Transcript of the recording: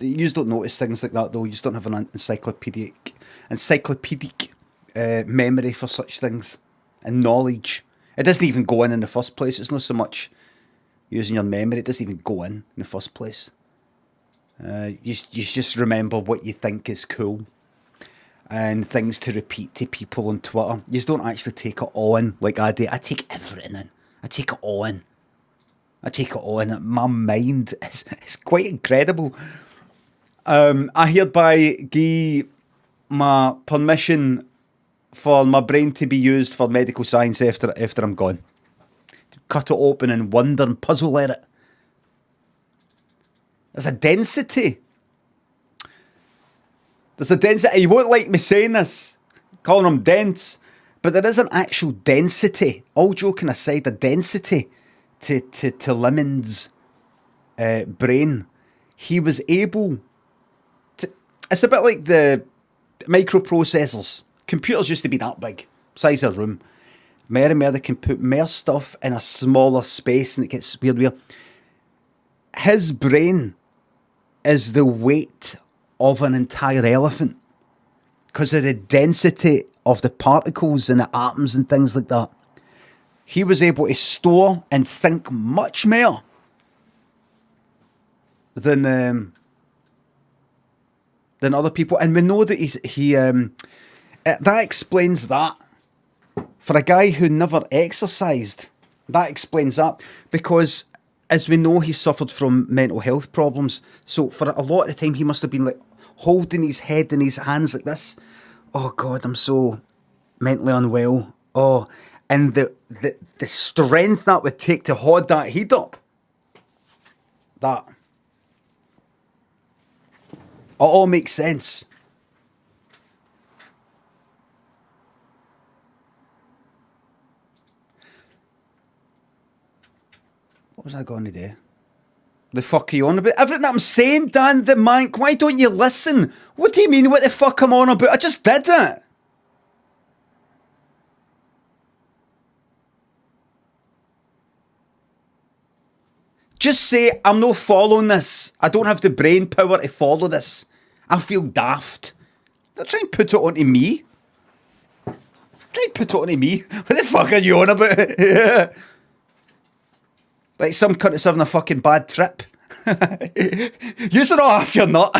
You don't notice things like that though. You just don't have an encyclopedic memory for such things and knowledge. It doesn't even go in the first place. It's not so much using your memory. It doesn't even go in the first place. You just remember what you think is cool and things to repeat to people on Twitter. You just don't actually take it all in like I do. I take everything in. I take it all in. I take it all in. My mind is quite incredible. I hereby give my permission for my brain to be used for medical science after I'm gone. To cut it open and wonder and puzzle at it. There's a density. There's a density. You won't like me saying this, calling them dense, but there is an actual density. All joking aside, a density to Lemon's brain. He was able to. It's a bit like the microprocessors. Computers used to be that big, size of a room. More and more they can put more stuff in a smaller space, and it gets weird. His brain is the weight of an entire elephant because of the density of the particles and the atoms and things like that. He was able to store and think much more than other people, and we know that he that explains that. For a guy who never exercised, that explains that, because as we know, he suffered from mental health problems. So for a lot of the time, he must have been like holding his head in his hands like this. Oh God, I'm so mentally unwell. Oh, and the strength that would take to hold that heat up. That. It all makes sense. What was I going to do? The fuck are you on about? Everything I'm saying, Dan the Mank, why don't you listen? What do you mean, what the fuck I'm on about? I just did it. Just say, I'm not following this. I don't have the brain power to follow this. I feel daft. They're trying to put it onto me. Try and put it onto me. What the fuck are you on about? Like some cunt that's having a fucking bad trip. You're not off, you're not.